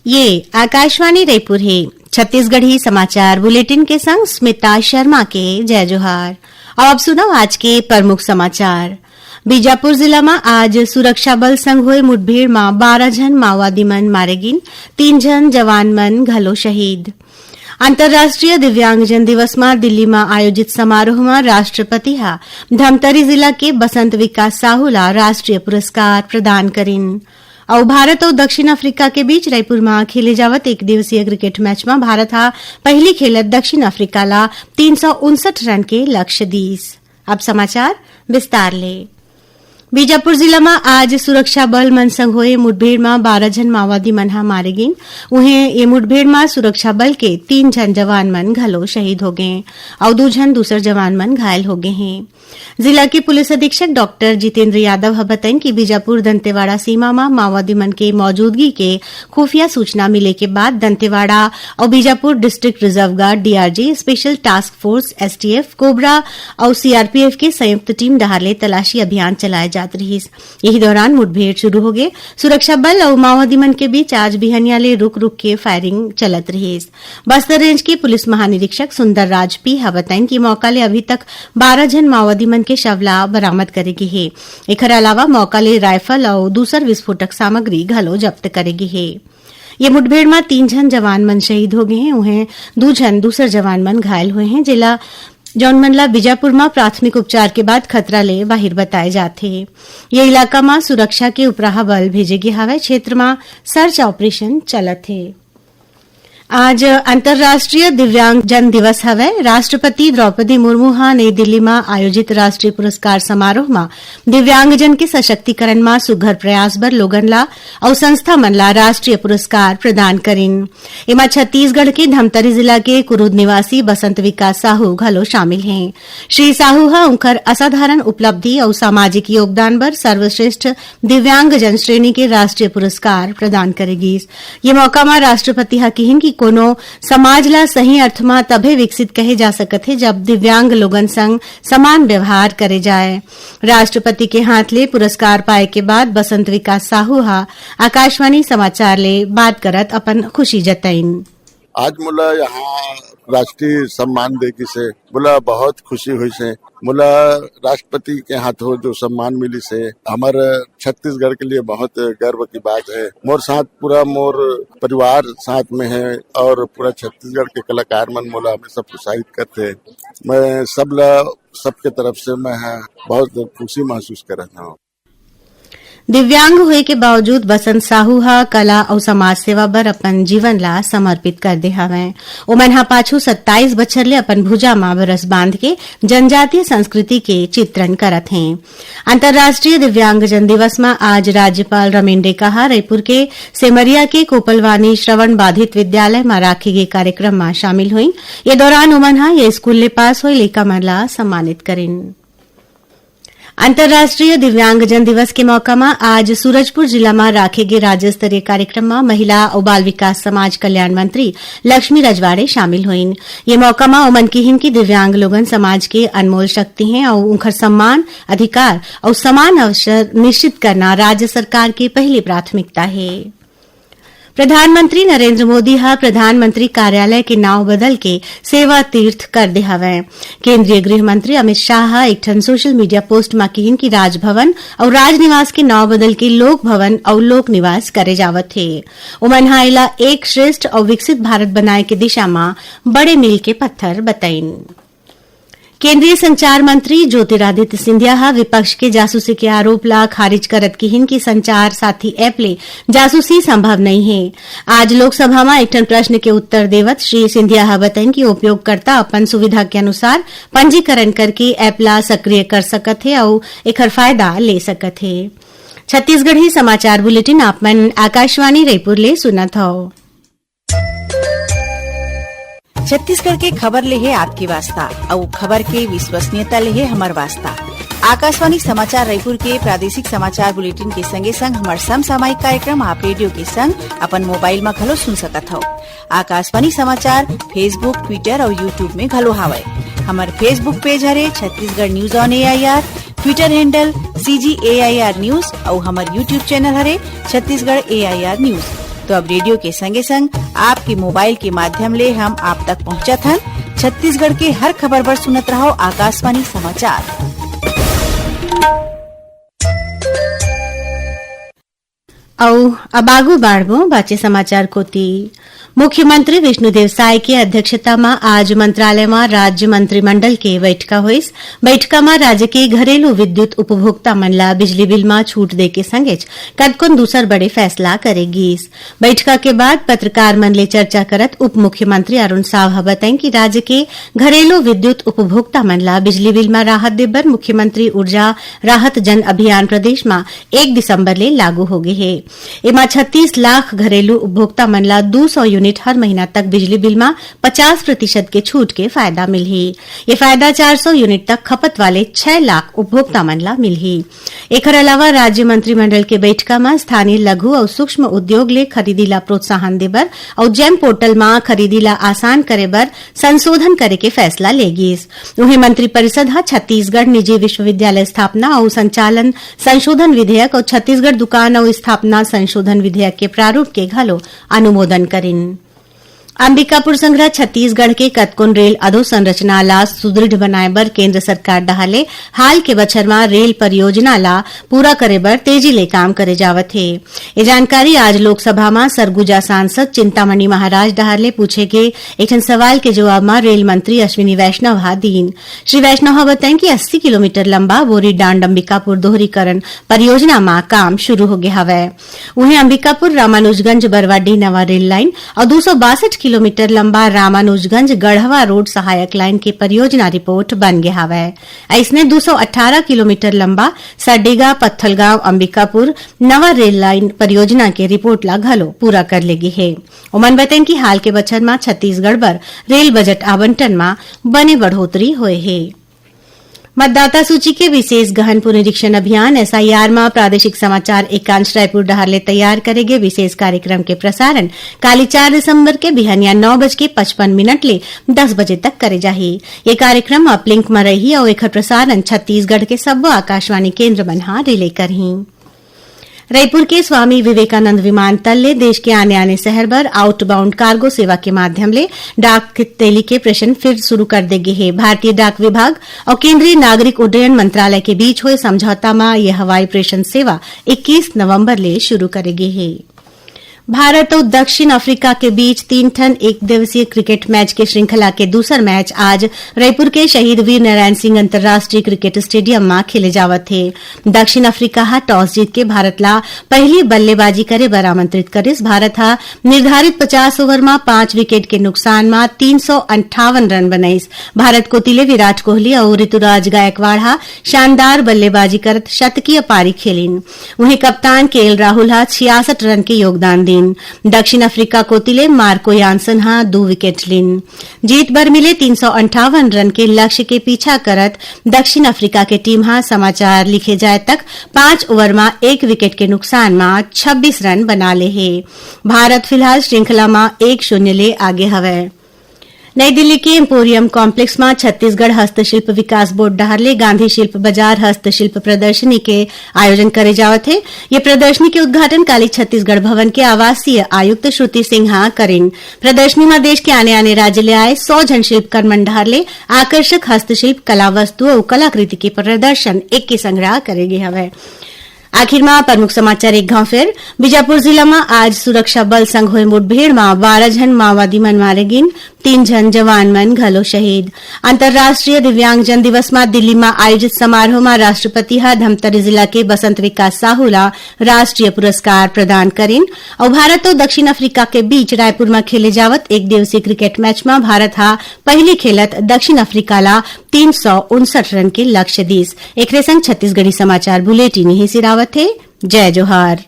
ये आकाशवाणी रायपुर है। छत्तीसगढ़ी समाचार बुलेटिन के संग स्मिता शर्मा के जय जोहार। अब सुनो आज के प्रमुख समाचार। बीजापुर जिला में आज सुरक्षा बल संग हुए मुठभेड़ में 12 जन माओवादी मन मारे गिन, 3 जन जवान मन घलो शहीद। अंतर्राष्ट्रीय दिव्यांगजन दिवस में दिल्ली में आयोजित समारोह में राष्ट्रपति धमतरी जिला के बसंत विकास साहू ला राष्ट्रीय पुरस्कार प्रदान करिन। और भारत और दक्षिण अफ्रीका के बीच रायपुर में खेले जावत एक दिवसीय क्रिकेट मैच में भारत पहली खेलत दक्षिण अफ्रीका ला 359 रन के लक्ष्य दीस। अब समाचार विस्तार ले। बीजापुर जिला में आज सुरक्षा बल मन संग हुए मुठभेड़ में 12 जन माओवादी मन मारे गिन। उन्हें ये मुठभेड़ में सुरक्षा बल के 3 जन जवान मन घलो शहीद हो गए और 2 जन दूसर जवान मन घायल हो गए हैं। जिला के पुलिस अधीक्षक डॉक्टर जितेंद्र यादव बताइन कि बीजापुर दंतेवाड़ा सीमा में माओवादी मन के मौजूदगी के खुफिया सूचना मिले के बाद दंतेवाड़ा और Bijapur district reserve guard DRG, special task force STF, cobra और सीआरपीएफ की संयुक्त टीम डहारले तलाशी अभियान चलाए जात रही। यही दौरान मुठभेड़ शुरू हो गए। सुरक्षा बल और माओवादी मन के बीच आज बिहनिया ले रुक रुक के फायरिंग चलत रही। बस्तर रेंज के पुलिस महानिरीक्षक सुंदर राज पी बताइन कि मौका ले अभी तक 12 जन माओवादी मन के शवला बरामद करेगी है। एकर अलावा मौका ले राइफल और दूसर विस्फोटक सामग्री घलो जब्त करेगी है। ये मुठभेड़ में 3 जन जवान मन शहीद हो गए हैं। उन्हें 2 जन दूसर जवान मन घायल हुए हैं। जिला जौन मनला बीजापुर में प्राथमिक उपचार के बाद खतरा ले बाहर बताए जाते। ये इलाका में सुरक्षा के उपराहा बल भेजे गए हवे। क्षेत्र में सर्च ऑपरेशन चलत है। आज अंतर्राष्ट्रीय दिव्यांगजन दिवस हवे। राष्ट्रपति द्रौपदी मुर्मू नई दिल्ली में आयोजित राष्ट्रीय पुरस्कार समारोह में दिव्यांगजन के सशक्तिकरण में सुघर प्रयास बर लोगन ला और संस्था मन ला राष्ट्रीय पुरस्कार प्रदान करिन। इमा छत्तीसगढ़ के धमतरी जिला के कुरुद निवासी बसंत विकास साहू घलो शामिल हैं। श्री साहू उनकर असाधारण उपलब्धि और सामाजिक योगदान बर सर्वश्रेष्ठ दिव्यांगजन श्रेणी के राष्ट्रीय पुरस्कार प्रदान करेगी। ये मौका में राष्ट्रपति कहिन कि कोनो समाज ला सही अर्थ में तभे विकसित कहे जा सकत है जब दिव्यांग लोगन संग समान व्यवहार करे जाए। राष्ट्रपति के हाथ ले पुरस्कार पाए के बाद बसंत विकास साहू आकाशवाणी समाचार ले बात करत अपन खुशी जताइन। आज मोला यहाँ राष्ट्रीय सम्मान देगी से बोला बहुत खुशी हुई से। मोला राष्ट्रपति के हाथों जो सम्मान मिली से हमारे छत्तीसगढ़ के लिए बहुत गर्व की बात है। मोर साथ पूरा मोर परिवार साथ में है और पूरा छत्तीसगढ़ के कलाकार मन मोला हमेशा प्रोत्साहित करते। मैं सबके तरफ से मैं बहुत खुशी महसूस कर रहा हूँ। दिव्यांग हुए के बावजूद बसंत साहू कला और समाज सेवा बर अपन जीवन ला समर्पित कर दे हवे। ओमन पाछू 27 बछर ले अपन भुजा में बरस बांध के जनजातीय संस्कृति के चित्रण करत हैं। अंतर्राष्ट्रीय दिव्यांगजन दिवस में आज राज्यपाल रमेंडे कहा रायपुर के सेमरिया के कोपलवानी श्रवण बाधित विद्यालय में राखे गए कार्यक्रम में शामिल हुई। ये दौरान ओमन ये स्कूल ले पास हुए लइका मन ला सम्मानित करिन। अंतर्राष्ट्रीय दिव्यांगजन दिवस के मौका में आज सूरजपुर जिला में राखे गए राज्य स्तरीय कार्यक्रम में महिला और बाल विकास समाज कल्याण मंत्री लक्ष्मी रजवाड़े शामिल हुईन। ये मौका में ओमन कहिन की दिव्यांग लोगन समाज के अनमोल शक्ति हैं और उनका सम्मान, अधिकार और समान अवसर निश्चित करना राज्य सरकार की पहली प्राथमिकता है। प्रधानमंत्री नरेंद्र मोदी प्रधानमंत्री कार्यालय के नाव बदल के सेवा तीर्थ कर दे हवे। केंद्रीय गृह मंत्री अमित शाह एक ठन सोशल मीडिया पोस्ट में कहिन कि राजभवन और राजनिवास के नाव बदल के लोक भवन और लोक निवास करे जावत है। उमन इला एक श्रेष्ठ और विकसित भारत बनाए के दिशा में बड़े मील के पत्थर बताइन। केंद्रीय संचार मंत्री ज्योतिरादित्य सिंधिया विपक्ष के जासूसी के आरोप ला खारिज करत कहिन कि संचार साथी ऐप ले जासूसी संभव नहीं है। आज लोकसभा में एक प्रश्न के उत्तर देवत श्री सिंधिया बताइन कि उपयोगकर्ता अपन सुविधा के अनुसार पंजीकरण करके ऐप ला सक्रिय कर सकत है और एकर फायदा ले सकत है। छत्तीसगढ़ी समाचार बुलेटिन आप मन आकाशवाणी रायपुर ले सुनत हो। छत्तीसगढ़ के खबर ले है आपकी वास्ता और खबर के विश्वसनीयता ले है हमार वास्ता। आकाशवाणी समाचार रायपुर के प्रादेशिक समाचार बुलेटिन के संगे संग हमार समसामयिक कार्यक्रम आप रेडियो के संग अपन मोबाइल में घलो सुन सकत हो। आकाशवाणी समाचार फेसबुक, ट्विटर और यूट्यूब में घलो हावय। हमार फेसबुक पेज हरे Chhattisgarh news on AIR, Twitter handle CGAIR news और हमार यूट्यूब चैनल हरे छत्तीसगढ़ AIR न्यूज। तो अब रेडियो के संगे संग आपके मोबाइल के माध्यम ले हम आप तक पहुँचत हन। छत्तीसगढ़ के हर खबर पर सुनत रहो आकाशवाणी समाचार। औ अब आगू बाढ़बो बाचे समाचार कोती। मुख्यमंत्री विष्णुदेव साय की अध्यक्षता में आज मंत्रालय में राज्य मंत्रिमंडल के बैठका हुईस। बैठका में राज्य के घरेलू विद्युत उपभोक्ता मन ला बिजली बिल में छूट दे के संगेच कतकोन दूसर बड़े फैसला करेगीस। बैठका के बाद पत्रकार मन ले चर्चा करत उप मुख्यमंत्री अरुण साव बताएं कि राज्य के घरेलू विद्युत उपभोक्ता मन ला बिजली बिल में राहत देबर मुख्यमंत्री ऊर्जा राहत जन अभियान प्रदेश में 1 दिसंबर ले लागू हो गए है। एमा 36 लाख घरेलू उपभोक्ता मन ला 200 यूनिट हर महीना तक बिजली बिल में 50% के छूट के फायदा मिलही। ये फायदा 400 यूनिट तक खपत वाले 6 लाख उपभोक्ता मन ला मिलही। एकर अलावा राज्य मंत्रिमंडल के बैठका में स्थानीय लघु और सूक्ष्म उद्योग ले खरीदी ला प्रोत्साहन देबर और जेम पोर्टल में खरीदी ला आसान करे बर संशोधन करे के फैसला लेगीस। उन्हें मंत्रिपरिषद हा छत्तीसगढ़ निजी विश्वविद्यालय स्थापना और संचालन संशोधन विधेयक और छत्तीसगढ़ दुकान और स्थापना संशोधन विधेयक के प्रारूप के घलो अनुमोदन करिन। अंबिकापुर संग्रह छत्तीसगढ़ के कतकोन रेल अधोसंरचना ला सुदृढ़ बनाए बर केंद्र सरकार डहाले हाल के बछर में रेल परियोजना ला पूरा करे बर तेजी ले काम करे जावत है। ये जानकारी आज लोकसभा में सरगुजा सांसद चिंतामणि महाराज डहाले पूछे गए एक सवाल के जवाब में रेल मंत्री अश्विनी वैष्णव हा दीन। श्री वैष्णव बताएं कि 80 किलोमीटर लंबा बोरी डांड अंबिकापुर दोहरीकरण परियोजना में काम शुरू हो गया हवै। उन्हें अंबिकापुर रामानुजगंज बरवाडी नवा रेल लाइन और 262 किलोमीटर लंबा रामानुजगंज गढ़वा रोड सहायक लाइन की परियोजना रिपोर्ट बन गया हवै। इसने 218 किलोमीटर लंबा सडेगा पत्थलगांव अंबिकापुर नवा रेल लाइन परियोजना के रिपोर्ट ला घलो पूरा कर लेगी है। उमन बताएं कि हाल के बछर में छत्तीसगढ़ बर रेल बजट आवंटन में बने बढ़ोतरी हुए है। मतदाता सूची के विशेष गहन पुनरीक्षण अभियान एसआईआर में प्रादेशिक समाचार एकांश रायपुर डहारले तैयार करेगे। विशेष कार्यक्रम के प्रसारण काली 4 दिसंबर के बिहनिया 9:55 ले 10 बजे तक करे जाही। ये कार्यक्रम अपलिंक में रही और एकर प्रसारण छत्तीसगढ़ के सब्बो आकाशवाणी केंद्र मन हा रिले करही। रायपुर के स्वामी विवेकानंद विमानतल ले देश के आने शहर भर आउटबाउंड कार्गो सेवा के माध्यम ले डाक तेली के प्रेषण फिर शुरू कर देगे है। भारतीय डाक विभाग और केंद्रीय नागरिक उड्डयन मंत्रालय के बीच हुए समझौता में यह हवाई प्रेषण सेवा 21 नवंबर ले शुरू करेगी है। भारत और दक्षिण अफ्रीका के बीच 3 ठन 1 दिवसीय क्रिकेट मैच के श्रृंखला के दूसर मैच आज रायपुर के शहीद वीर नारायण सिंह अंतर्राष्ट्रीय क्रिकेट स्टेडियम में खेले जावत थे। दक्षिण अफ्रीका हा टॉस जीत के भारत ला पहली बल्लेबाजी करे बर आमंत्रित करिस। भारत हा निर्धारित 50 ओवर में 5 विकेट के नुकसान में 358 रन बनाईस। भारत को तिले विराट कोहली और ऋतुराज गायकवाड़ हा शानदार बल्लेबाजी करत शतकीय पारी खेलिन। वहीं कप्तान केएल राहुल हा 66 रन के योगदान दी। दक्षिण अफ्रीका को तिले मार्को यानसन हा 2 विकेट लिन। जीत भर मिले 358 रन के लक्ष्य के पीछा करत दक्षिण अफ्रीका के टीम हा समाचार लिखे जाए तक 5 ओवर में 1 विकेट के नुकसान में 26 रन बना ले है। भारत फिलहाल श्रृंखला में 1-0 ले आगे हवै। नई दिल्ली के एम्पोरियम कॉम्प्लेक्स में छत्तीसगढ़ हस्तशिल्प विकास बोर्ड डहारले गांधी शिल्प बाजार हस्तशिल्प प्रदर्शनी के आयोजन करे जावत है। ये प्रदर्शनी के उद्घाटन काली छत्तीसगढ़ भवन के आवासीय आयुक्त श्रुति सिन्हा करेन। प्रदर्शनी में देश के आने राज्य ले आए 100 जन शिल्पकार मन डहारले आकर्षक हस्तशिल्प कला वस्तु और कलाकृति के प्रदर्शन एक के संग्रह करेगे हवै। आखिर में प्रमुख समाचार एक गांव फिर बीजापुर जिला में आज सुरक्षा बल संग हुए मुठभेड़ में 12 जन माओवादी मन मारे गिन, 3 जन जवान मन घलो शहीद। अंतर्राष्ट्रीय दिव्यांगजन दिवस में दिल्ली में आयोजित समारोह में राष्ट्रपति हा धमतरी जिला के बसंत विकास साहू ला राष्ट्रीय पुरस्कार प्रदान करेन। और भारत और दक्षिण अफ्रीका के बीच रायपुर में खेले जावत 1 दिवसीय क्रिकेट मैच में भारत हा पहली खेलत दक्षिण अफ्रीका ला 359 रन के लक्ष्य दीस। एक संग छत्तीसगढ़ी समाचार बुलेटिन ही सिरावत है। जय जोहार।